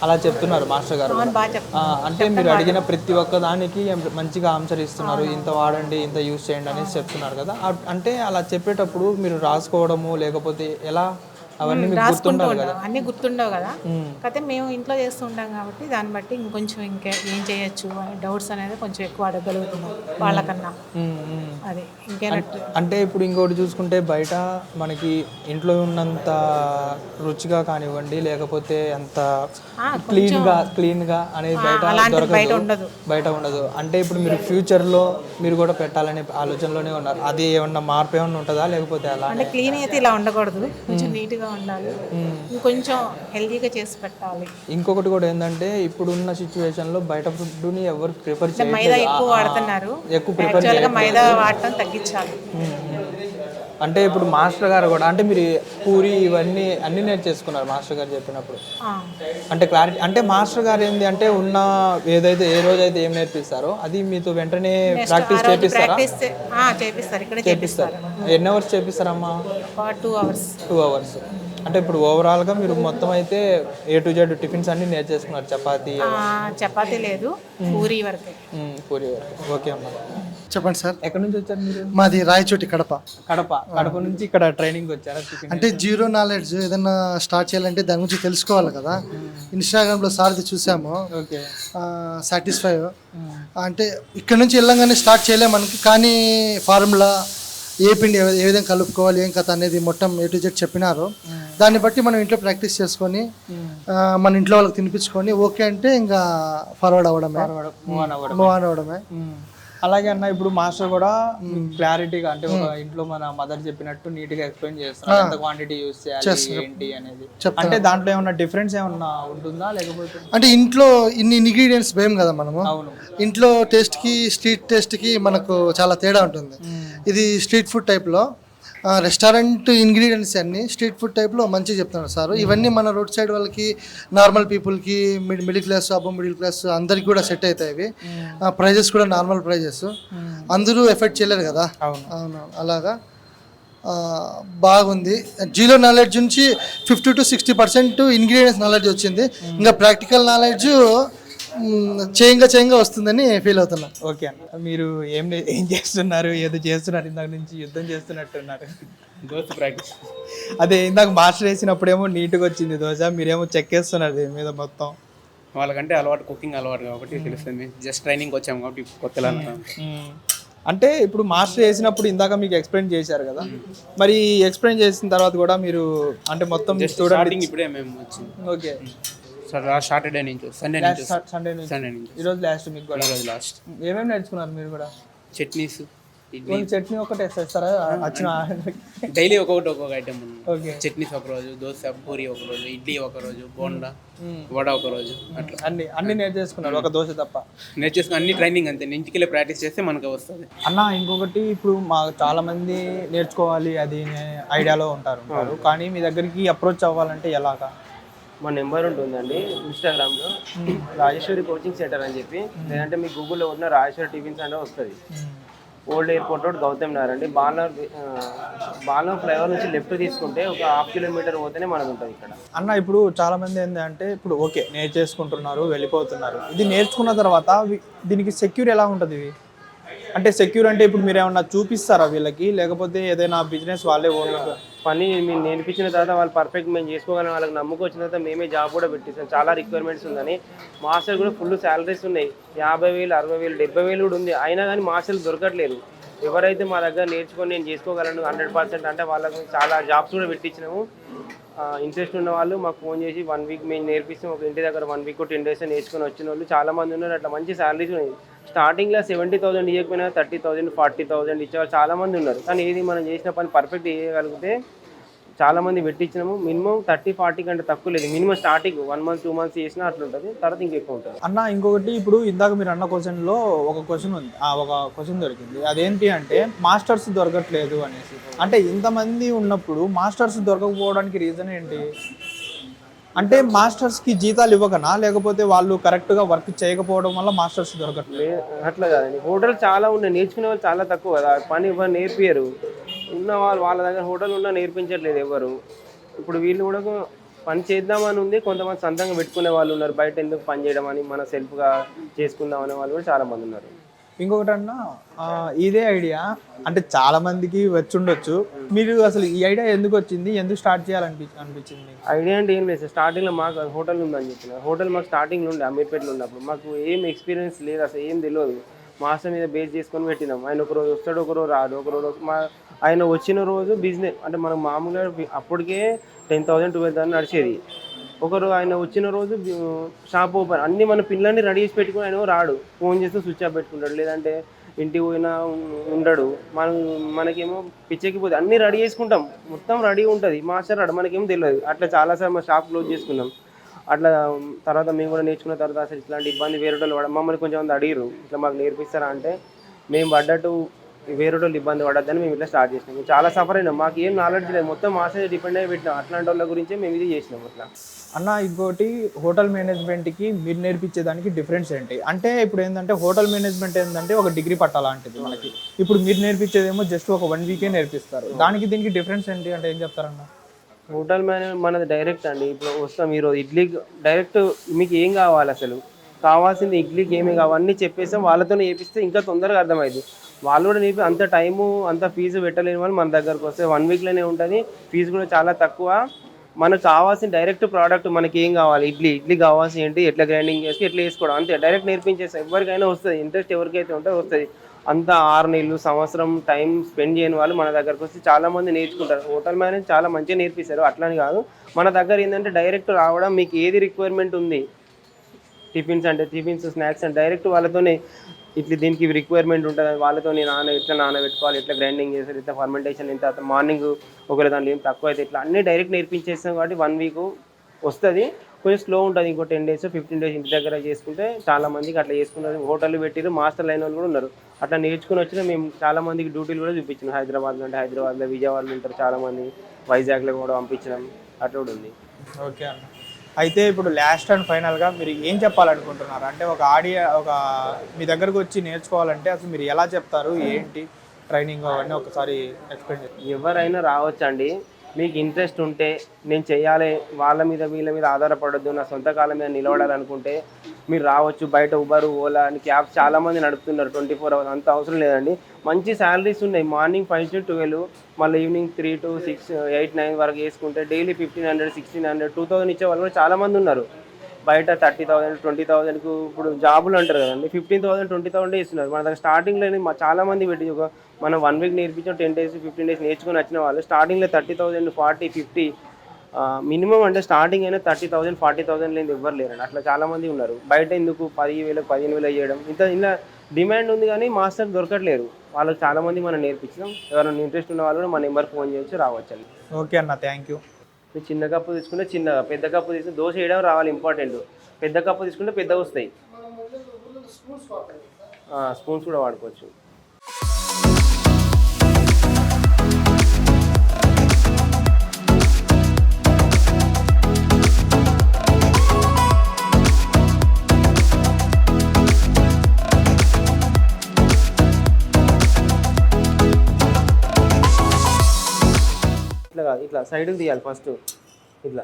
[SPEAKER 1] అలా చెప్తున్నారు మాస్టర్ గారు కూడా.
[SPEAKER 6] బాగా చెప్తాను.
[SPEAKER 1] అంటే మీరు అడిగిన ప్రతి ఒక్క దానికి మంచిగా ఆన్సర్ ఇస్తున్నారు, ఇంత వాడండి ఇంత యూస్ చేయండి అనేసి చెప్తున్నారు కదా. అంటే అలా చెప్పేటప్పుడు మీరు రాసుకోవడము లేకపోతే ఎలా అవన్నీ మీకు గుర్తుండాలి కదా.
[SPEAKER 6] అన్నీ గుర్తుండవు కదా, కాకపోతే మేము ఇంట్లో చేస్తూ ఉంటాం కాబట్టి దాన్ని బట్టి ఇంకొంచెం ఇంకా ఏం చేయొచ్చు అనే డౌట్స్ అనేది కొంచెం ఎక్కువ అడగలుగుతున్నాం వాళ్ళకన్నా. అది ఇంకేనట్టు.
[SPEAKER 1] అంటే ఇప్పుడు ఇంకోటి చూసుకుంటే బయట మనకి ఇంట్లో ఉన్నంత రుచిగా కానివ్వండి లేకపోతే అంత క్లీన్గా అనేది బయట
[SPEAKER 6] ఉండదు.
[SPEAKER 1] బయట ఉండదు. అంటే ఇప్పుడు మీరు ఫ్యూచర్లో మీరు కూడా పెట్టాలనే ఆలోచనలోనే ఉన్నారు. అది ఏమన్నా మార్పు ఏమన్నా ఉంటుందా లేకపోతే అలా?
[SPEAKER 6] అంటే క్లీన్ అయితే ఇలా ఉండకూడదు, కొంచెం నీట్గా ఉండాలి, ఇంకొంచెం హెల్తీగా చేసి పెట్టాలి.
[SPEAKER 1] ఇంకొకటి కూడా ఏంటంటే ఇప్పుడున్న సిచ్యువేషన్లో బయట ఫుడ్ని ఎవరు ప్రిఫర్ చేయలేదు,
[SPEAKER 6] మైదా ఎక్కువ వాడుతున్నారు. యాక్చువల్గా మైదా వాడటం తగ్గించాలి.
[SPEAKER 1] అంటే ఇప్పుడు మాస్టర్ గారు కూడా అంటే మీరు పూరి ఇవన్నీ అన్నీ నేర్చేసుకున్నారు మాస్టర్ గారు చెప్పినప్పుడు. అంటే క్లారిటీ అంటే మాస్టర్ గారు ఏంది అంటే ఉన్న ఏదైతే ఏ రోజైతే ఏం నేర్పిస్తారో అది మీతో వెంటనే ప్రాక్టీస్ చేపిస్తారా?
[SPEAKER 6] చేపిస్తారు, ఇక్కడ
[SPEAKER 1] చేపిస్తారు. ఎన్ని అవర్స్ చేపిస్తారమ్మా?
[SPEAKER 6] 2 hours.
[SPEAKER 1] 2 hours. అంటే ఇప్పుడు ఓవరాల్గా మీరు మొత్తం అయితే A to Z టిఫిన్స్ అన్ని నేర్చేసుకున్నారు.
[SPEAKER 6] చపాతీ లేదు, పూరి వరకే.
[SPEAKER 1] పూరి వరకు. ఓకే అమ్మా.
[SPEAKER 4] చెప్పండి సార్.
[SPEAKER 1] ఎక్కడి నుంచి వచ్చారు మీరు?
[SPEAKER 4] మాది రాయచోటి, కడప.
[SPEAKER 1] కడప నుంచి ఇక్కడ ట్రైనింగ్ వచ్చారా?
[SPEAKER 4] అంటే జీరో నాలెడ్జ్ ఏదన్నా స్టార్ట్ చేయాలంటే దాని గురించి తెలుసుకోవాలి కదా. ఇన్స్టాగ్రామ్లో సార్ది చూసాము,
[SPEAKER 1] ఓకే
[SPEAKER 4] సాటిస్ఫై. అంటే ఇక్కడ నుంచి వెళ్ళంగానే స్టార్ట్ చేయలేము మనకి, కానీ ఫార్ములా ఏ పిండి ఏ విధంగా కలుపుకోవాలి ఏం కథ అనేది మొత్తం A to Z చెప్పినారు. దాన్ని బట్టి మనం ఇంట్లో ప్రాక్టీస్ చేసుకొని మన ఇంట్లో వాళ్ళకి తినిపించుకొని ఓకే అంటే ఇంకా ఫార్వర్డ్ అవ్వడమే, మూవ్ ఆన్ అవ్వడమే.
[SPEAKER 1] అలాగే అన్న ఇప్పుడు మాస్టర్ కూడా క్లారిటీగా అంటే ఒక ఇంట్లో మన మదర్ చెప్పినట్టు నీట్ గా ఎక్స్ప్లెయిన్ చేస్తారు, ఎంత క్వాంటిటీ యూస్ చేయాలి ఏంటి అనేది. అంటే దాంట్లో ఏమన్నా డిఫరెన్స్ ఏమన్నా ఉంటుందా లేకపోతే?
[SPEAKER 4] అంటే ఇంట్లో ఇన్ని ఇంగ్రీడియంట్స్ వేయం కదా మనము.
[SPEAKER 1] అవును.
[SPEAKER 4] ఇంట్లో టేస్ట్కి స్ట్రీట్ టేస్ట్కి మనకు చాలా తేడా ఉంటుంది. ఇది స్ట్రీట్ ఫుడ్ టైప్లో, రెస్టారెంట్ ఇంగ్రీడియంట్స్ అన్ని స్ట్రీట్ ఫుడ్ టైప్లో మంచిగా చెప్తున్నారు సార్. ఇవన్నీ మన రోడ్ సైడ్ వాళ్ళకి, నార్మల్ పీపుల్కి, middle class, above middle class అందరికి కూడా సెట్ అవుతాయి. ఇవి ప్రైజెస్ కూడా నార్మల్ ప్రైజెస్, అందరూ ఎఫెక్ట్ చేయలేరు కదా. అవును, అలాగా బాగుంది. జీరో నాలెడ్జ్ నుంచి 50 to 60% ఇంగ్రీడియంట్స్ నాలెడ్జ్ వచ్చింది. ఇంకా ప్రాక్టికల్ నాలెడ్జ్ చేయంగా వస్తుందని ఫీల్ అవుతున్నా.
[SPEAKER 1] ఓకే అన్న, మీరు ఏం చేస్తున్నారు? ఏదో చేస్తున్నారు ఇందాక నుంచి, యుద్ధం చేస్తున్నట్టున్నారు.
[SPEAKER 2] దోశ ప్రాక్టీస్.
[SPEAKER 1] అదే ఇందాక మాస్టర్ వేసినప్పుడేమో నీట్గా వచ్చింది దోశ, మీరేమో చెక్కేస్తున్నారు దీని మీద మొత్తం.
[SPEAKER 2] వాళ్ళకంటే అలవాటు, కుకింగ్ అలవాటు కాబట్టి తెలుస్తుంది. జస్ట్ ట్రైనింగ్ వచ్చాము కాబట్టి కొత్తలా.
[SPEAKER 1] అంటే ఇప్పుడు మాస్టర్ వేసినప్పుడు ఇందాక మీకు ఎక్స్ప్లెయిన్ చేశారు కదా, మరి ఎక్స్ప్లెయిన్ చేసిన తర్వాత కూడా మీరు అంటే మొత్తం
[SPEAKER 2] స్టార్టింగ్ ఇప్పుడే మేము వచ్చింది.
[SPEAKER 1] ఓకే.
[SPEAKER 2] సాటర్డే నుంచి, సండే నుంచి.
[SPEAKER 1] ఈరోజు లాస్ట్ మీకు కూడా?
[SPEAKER 2] ఈరోజు లాస్ట్.
[SPEAKER 1] ఏమేమి నేర్చుకున్నారు మీరు కూడా?
[SPEAKER 2] చట్నీస్,
[SPEAKER 1] చట్నీ ఒకటి వేస్తారా వచ్చిన?
[SPEAKER 2] డైలీ ఒక్కొక్క ఐటమ్.
[SPEAKER 1] ఓకే.
[SPEAKER 2] చట్నీస్ ఒక రోజు, దోశ పూరి ఒక రోజు, ఇడ్లీ ఒక రోజు, బోండా వడ ఒక రోజు, అట్లా
[SPEAKER 1] అన్ని నేర్చేసుకున్నారు ఒక దోశ తప్ప?
[SPEAKER 2] నేర్చేసుకుని అన్ని ట్రైనింగ్ అంతే, ఇంటికి వెళ్ళి ప్రాక్టీస్ చేస్తే మనకు వస్తుంది
[SPEAKER 1] అన్న. ఇంకొకటి ఇప్పుడు మా చాలా మంది నేర్చుకోవాలి అది ఐడియాలో ఉంటారు, కానీ మీ దగ్గరికి అప్రోచ్ అవ్వాలంటే ఎలాగా?
[SPEAKER 2] మా నెంబర్ ఉంటుందండి ఇన్స్టాగ్రామ్లో, రాజేశ్వరి కోచింగ్ సెంటర్ అని చెప్పి, లేదంటే మీ గూగుల్లో ఉన్న రాజేశ్వరి టిఫిన్స్ అంటే వస్తుంది. Old airport road, Gautam Nagar అండి. బాలం ఫ్లైఓవర్ నుంచి లెఫ్ట్ తీసుకుంటే ఒక 1/2 kilometer పోతేనే మనకు ఉంటుంది ఇక్కడ.
[SPEAKER 1] అన్న ఇప్పుడు చాలా మంది ఏంటంటే ఇప్పుడు ఓకే నేర్చేసుకుంటున్నారు, వెళ్ళిపోతున్నారు. ఇది నేర్చుకున్న తర్వాత దీనికి సెక్యూర్ ఎలా ఉంటుంది? అంటే సెక్యూర్ అంటే ఇప్పుడు మీరు ఏమన్నా చూపిస్తారా వీళ్ళకి, లేకపోతే ఏదైనా బిజినెస్ వాళ్ళే
[SPEAKER 2] పని మేము నేర్పించిన తర్వాత వాళ్ళు పర్ఫెక్ట్ మేము చేసుకోగలం, వాళ్ళకి నమ్మకం వచ్చిన తర్వాత మేమే జాబ్ కూడా పెట్టిస్తాం. చాలా రిక్వైర్మెంట్స్ ఉందని మాస్టర్ కూడా ఫుల్ శాలరీస్ ఉన్నాయి, 50,000, 60,000, 70,000 కూడా ఉంది. అయినా కానీ మాస్టర్లు దొరకట్లేదు. ఎవరైతే మా దగ్గర నేర్చుకొని నేను చేసుకోగలను 100% అంటే వాళ్ళకి చాలా జాబ్స్ కూడా పెట్టించినాము. ఇంట్రెస్ట్ ఉన్న వాళ్ళు మాకు ఫోన్ చేసి 1 week మేము నేర్పిస్తాం, ఒక ఇంటి దగ్గర 1 week 10 days నేర్చుకొని వచ్చిన వాళ్ళు చాలామంది ఉన్నారు. అట్లా మంచి శాలరీస్ ఉన్నాయి. స్టార్టింగ్లో 70,000 ఇవ్వకపోయినా 30,000, 40,000 ఇచ్చేవాళ్ళు చాలామంది ఉన్నారు. కానీ ఏది మనం చేసిన పని పర్ఫెక్ట్ చేయగలిగితే చాలామంది పెట్టించినాము. మినిమం 30-40 కంటే తక్కువ లేదు. మినిమం స్టార్టింగ్ 1 month 2 months చేసినా అట్లా ఉంటుంది, తర్వాత ఇంకెక్కువ ఉంటుంది.
[SPEAKER 1] అన్న ఇంకొకటి ఇప్పుడు ఇందాక మీరు అన్న క్వశ్చన్లో ఒక క్వశ్చన్ ఉంది, ఒక క్వశ్చన్ దొరికింది. అదేంటి అంటే మాస్టర్స్ దొరకట్లేదు అనేసి. అంటే ఇంతమంది ఉన్నప్పుడు మాస్టర్స్ దొరకకపోవడానికి రీజన్ ఏంటి? అంటే మాస్టర్స్కి జీతాలు ఇవ్వకనా, లేకపోతే వాళ్ళు కరెక్ట్గా వర్క్ చేయకపోవడం వల్ల మాస్టర్స్ దొరకట్లేదు?
[SPEAKER 2] అట్లా కాదండి, హోటల్ చాలా ఉన్నాయి, నేర్చుకునే వాళ్ళు చాలా తక్కువ కదా, పని ఎవరు నేర్పియరు. ఉన్న వాళ్ళ దగ్గర హోటల్ ఉన్నా నేర్పించట్లేదు ఎవరు. ఇప్పుడు వీళ్ళు కూడా పని చేద్దామని ఉంది, కొంతమంది సొంతంగా పెట్టుకునే వాళ్ళు ఉన్నారు, బయట ఎందుకు పని చేయడం అని మన సెల్ఫ్గా చేసుకుందాం అనే వాళ్ళు కూడా చాలా మంది ఉన్నారు.
[SPEAKER 1] ఇంకొకటి అన్న, ఇదే ఐడియా అంటే చాలా మందికి వచ్చి ఉండొచ్చు, మీరు అసలు ఈ ఐడియా ఎందుకు వచ్చింది, ఎందుకు స్టార్ట్ చేయాలనిపించింది?
[SPEAKER 2] ఐడియా అంటే ఏం లేదు, స్టార్టింగ్లో మాకు హోటల్ ఉందని చెప్పిన, హోటల్ మాకు స్టార్టింగ్లో ఉండే అమీర్పేటలో ఉన్నప్పుడు మాకు ఏం ఎక్స్పీరియన్స్ లేదు, అసలు ఏం తెలియదు. మాస్టర్ మీద బేస్ చేసుకొని పెట్టినాం. ఆయన ఒకరోజు వస్తాడు, ఒకరోజు రాడు, ఒకరోజు ఆయన వచ్చిన రోజు బిజినెస్ అంటే మనం మామూలుగా అప్పటికే 10,000 12,000 నడిచేది. ఒకరు ఆయన వచ్చిన రోజు షాప్ ఓపెన్, అన్ని మన పిల్లల్ని రెడీ చేసి పెట్టుకుని ఆయన రాడు, ఫోన్ చేస్తే స్విచ్ ఆఫ్ పెట్టుకుంటాడు, లేదంటే ఇంటికి పోయినా ఉండడు. మనకేమో పిచ్చెక్కిపోతుంది, అన్నీ రెడీ చేసుకుంటాం, మొత్తం రెడీ ఉంటుంది, మాస్టర్ రాడు, మనకేమో తెలియదు. అట్లా చాలాసార్లు మా షాప్ క్లోజ్ చేసుకున్నాం. అట్లా తర్వాత మేము కూడా నేర్చుకున్న తర్వాత అసలు ఇట్లాంటి ఇబ్బంది వేరే వాళ్ళు పడ, మమ్మల్ని కొంచెం మంది అడిగారు ఇట్లా మాకు నేర్పిస్తారా అంటే, మేము పడ్డట్టు వేరే వాళ్ళు ఇబ్బంది పడద్దని మేము ఇట్లా స్టార్ట్ చేసినాం. మేము చాలా సఫర్ అయినాం, మాకు ఏం నాలెడ్జ్ లేదు, మొత్తం మాస్టర్ డిపెండ్ అయ్యి పెట్టినాం. అట్లాంటి వాళ్ళ గురించే మేము ఇది చేసినాం. అట్లా
[SPEAKER 1] అన్న, ఇంకోటి హోటల్ మేనేజ్మెంట్కి మీరు నేర్పించేదానికి డిఫరెన్స్ ఏంటి అంటే, ఇప్పుడు ఏంటంటే హోటల్ మేనేజ్మెంట్ ఏంటంటే ఒక డిగ్రీ పట్టాలంటిది మనకి, ఇప్పుడు మీరు నేర్పించేదేమో జస్ట్ ఒక 1 వీకే నేర్పిస్తారు, దానికి దీనికి డిఫరెన్స్ ఏంటి అంటే ఏం చెప్తారన్న?
[SPEAKER 2] హోటల్ మేనేజ్ మనది డైరెక్ట్ అండి, ఇప్పుడు వస్తాం ఈరోజు ఇడ్లీకి డైరెక్ట్ మీకు ఏం కావాలి, అసలు కావాల్సింది ఇడ్లీకి ఏమి కావాలన్నీ చెప్పేస్తాం, వాళ్ళతోనే చేపిస్తే ఇంకా తొందరగా అర్థమైంది. వాళ్ళు కూడా నేర్పి అంత టైము అంత ఫీజు పెట్టలేని వాళ్ళు మన దగ్గరకు వస్తే 1 వీక్లోనే ఉంటుంది, ఫీజు కూడా చాలా తక్కువ. మనకు కావాల్సిన డైరెక్ట్ ప్రోడక్ట్ మనకి ఏం కావాలి, ఇడ్లీ కావాల్సి ఏంటి, ఎట్లా గ్రైండింగ్ చేసి ఎట్లా వేసుకోవడం, అంతే డైరెక్ట్ నేర్పించేస్తాం. ఎవరికైనా వస్తుంది, ఇంట్రెస్ట్ ఎవరికైతే ఉంటుందో వస్తుంది. అంత 6 నెలలు సంవత్సరం టైం స్పెండ్ చేయని వాళ్ళు మన దగ్గరకు వస్తే చాలామంది నేర్చుకుంటారు. హోటల్ మేనేజ్ చాలా మంచిగా నేర్పిస్తారు, అట్లని కాదు. మన దగ్గర ఏంటంటే డైరెక్ట్ రావడం, మీకు ఏది రిక్వైర్మెంట్ ఉంది, టిఫిన్స్ అంటే టిఫిన్స్, స్నాక్స్ అంటే డైరెక్ట్ వాళ్ళతోనే ఇట్లా దీనికి రిక్వైర్మెంట్ ఉంటుంది, వాళ్ళతో ఎట్లా నానబెట్టుకోవాలి, ఎట్లా గ్రైండింగ్ చేస్తారు, ఇట్లా ఫర్మెంటేషన్ ఎంత, మార్నింగ్ ఒకవేళ దాంట్లో ఏం తక్కువ అయితే ఇట్లా అన్నీ డైరెక్ట్ నేర్పించేస్తాం. కాబట్టి 1 వీక్ వస్తుంది, కొంచెం స్లో ఉంటుంది. ఇంకో 10 days 15 days ఇంటి దగ్గర చేసుకుంటే చాలా మందికి అట్లా చేసుకున్నారు. హోటల్ పెట్టిరు, మాస్టర్ లైన్ వాళ్ళు కూడా ఉన్నారు. అట్లా నేర్చుకుని వచ్చిన మేము చాలా మందికి డ్యూటీలు కూడా చూపించినాం. హైదరాబాద్లో అంటే హైదరాబాద్లో, విజయవాడలో ఉంటారు చాలామంది, వైజాగ్లో కూడా పంపించినాం, అట్లా కూడా ఉంది.
[SPEAKER 1] ఓకే అన్న, అయితే ఇప్పుడు లాస్ట్ అండ్ ఫైనల్గా మీరు ఏం చెప్పాలనుకుంటున్నారు అంటే, ఒక మీ దగ్గరకు వచ్చి నేర్చుకోవాలంటే అసలు మీరు ఎలా చెప్తారు, ఏంటి ట్రైనింగ్ అవన్నీ ఒకసారి ఎక్స్ప్లెయిన్ చేయండి.
[SPEAKER 2] ఎవరైనా రావచ్చండి, మీకు ఇంట్రెస్ట్ ఉంటే నేను చేయాలి, వాళ్ళ మీద వీళ్ళ మీద ఆధారపడద్దు, నా సొంత కాలం మీద నిలబడాలనుకుంటే మీరు రావచ్చు. బయట ఉబర్, ఓలా అని క్యాబ్స్ చాలామంది నడుపుతున్నారు 24 hours, అంత అవసరం లేదండి. మంచి శాలరీస్ ఉన్నాయి, మార్నింగ్ 5 to 12, మళ్ళీ ఈవినింగ్ 3 to 6, 8, 9 వరకు వేసుకుంటే డైలీ 1,500, 1,600, 2,000 ఇచ్చే వాళ్ళు కూడా చాలామంది ఉన్నారు. బయట 30,000, 20,000కు ఇప్పుడు జాబులు అంటారు కదండి, 15,000, 20,000 ఇస్తున్నారు. మన దగ్గర స్టార్టింగ్లో చాలామంది పెట్టి మనం 1 వీక్ నేర్పించాం, 10 days 15 days నేర్చుకొని వచ్చిన వాళ్ళు స్టార్టింగ్లో 30,000, 40, 50 మినిమం అంటే స్టార్టింగ్ అయినా 30,000, 40,000 లేని ఎవ్వరు లేరండి. అట్లా చాలామంది ఉన్నారు. బయట ఎందుకు 10,000, 15,000 చేయడం, ఇలా డిమాండ్ ఉంది కానీ మాస్టర్ దొరకట్లేరు. వాళ్ళకి చాలామంది మనం నేర్పించాం. ఎవరైనా ఇంట్రెస్ట్ ఉన్న వాళ్ళు కూడా మన నెంబర్ ఫోన్ చేయొచ్చు, రావచ్చండి.
[SPEAKER 1] ఓకే అన్న, థ్యాంక్ యూ.
[SPEAKER 2] మీరు చిన్న కప్పు తీసుకుంటే చిన్నగా, పెద్ద కప్పు తీసుకుంటే దోశ వేయడం రావాలి ఇంపార్టెంట్. పెద్ద కప్పు తీసుకుంటే పెద్దగా వస్తాయి, స్పూన్స్ కూడా వాడుకోవచ్చు. ఇట్లా కాదు, ఇట్లా సైడ్కి తీయాలి ఫస్ట్, ఇట్లా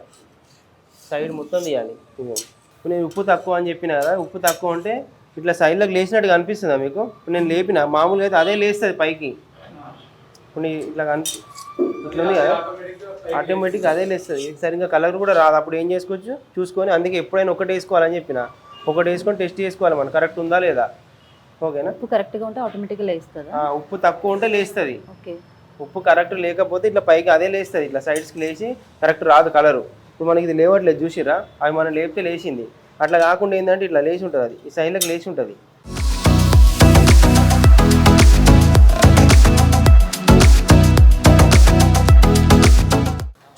[SPEAKER 2] సైడ్ మొత్తం తీయాలి. ఇప్పుడు నేను ఉప్పు తక్కువ అని చెప్పిన కదా, ఉప్పు తక్కువ అంటే ఇట్లా సైడ్లోకి లేచినట్టుగా అనిపిస్తుందా మీకు? ఇప్పుడు నేను లేపిన మామూలుగా అయితే అదే లేస్తుంది పైకి. ఇప్పుడు ఇట్లా ఇట్లా ఉంది కదా, ఆటోమేటిక్గా అదే లేస్తుంది. సరిగ్గా కలర్ కూడా రాదు. అప్పుడు ఏం చేసుకోవచ్చు చూసుకొని, అందుకే ఎప్పుడైనా ఒకటి వేసుకోవాలని చెప్పిన, ఒకటి వేసుకొని టెస్ట్ చేసుకోవాలి మనం కరెక్ట్ ఉందా లేదా. ఓకేనా?
[SPEAKER 7] ఉప్పు కరెక్ట్గా ఉంటే ఆటోమేటిక్గా లేస్తుందా?
[SPEAKER 2] ఉప్పు తక్కువ ఉంటే లేస్తుంది.
[SPEAKER 7] ఓకే.
[SPEAKER 2] ఉప్పు కరెక్ట్ లేకపోతే ఇట్లా పైకి అదే లేస్తుంది, ఇట్లా సైడ్స్కి లేచి కరెక్ట్ రాదు కలరు. ఇప్పుడు మనకి ఇది లేవట్లేదు చూసిరా, అవి మనం లేపితే లేచింది. అట్లా కాకుండా ఏంటంటే ఇట్లా లేచి ఉంటుంది, అది ఈ సైడ్లోకి లేచి ఉంటుంది.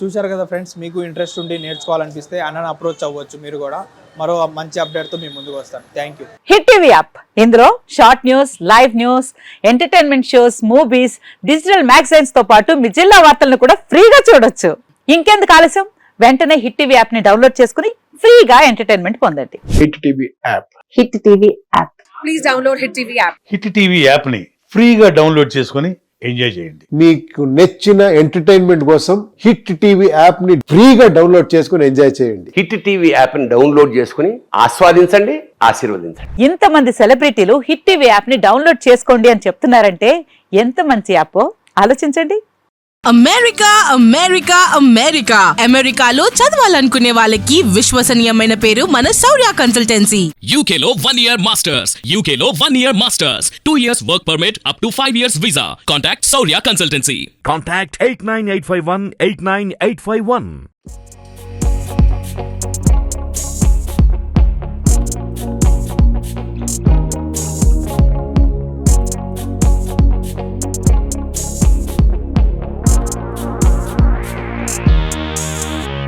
[SPEAKER 1] చూశారు కదా ఫ్రెండ్స్, మీకు ఇంట్రెస్ట్ ఉండి నేర్చుకోవాలనిపిస్తే అన్నను అప్రోచ్ అవ్వచ్చు మీరు కూడా. మరో మంచి అప్డేట్తో మీ ముందుకు వస్తాను. Thank you.
[SPEAKER 8] Hit TV app, ఇందులో short news, live news, entertainment shows, movies, digital magazines తో పాటు మీ జిల్లా వార్తలను కూడా ఫ్రీగా చూడొచ్చు. ఇంకెందుకు ఆలస్యం, వెంటనే హిట్ టీవీ యాప్ ని డౌన్లోడ్ చేసుకుని ఫ్రీగా ఎంటర్టైన్మెంట్ పొందండి.
[SPEAKER 9] Hit TV app.
[SPEAKER 8] Hit TV app.
[SPEAKER 9] Hit TV యాప్ని ఫ్రీగా డౌన్లోడ్ చేసుకొని ఎంజాయ్ చేయండి.
[SPEAKER 10] మీకు నచ్చిన ఎంటర్టైన్మెంట్ కోసం హిట్ టీవీ యాప్ ని ఫ్రీగా డౌన్లోడ్ చేసుకుని ఎంజాయ్ చేయండి.
[SPEAKER 11] హిట్ టీవీ యాప్ని డౌన్లోడ్ చేసుకుని ఆస్వాదించండి, ఆశీర్వదించండి.
[SPEAKER 8] ఇంతమంది సెలబ్రిటీలు హిట్ టీవీ యాప్ ని డౌన్లోడ్ చేసుకోండి అని చెప్తున్నారంటే ఎంత మంచి యాప్ ఆలోచించండి.
[SPEAKER 12] అమెరికా అమెరికా అమెరికా అమెరికాలో చదవాలనుకునే వాళ్ళకి విశ్వసనీయమైన పేరు మన శౌర్య కన్సల్టెన్సీ.
[SPEAKER 13] UK లో 1 year masters, UK లో 1 year masters, 2 years work permit up to 5 years visa. Contact Saurya Consultancy.
[SPEAKER 14] Contact 89851 89851.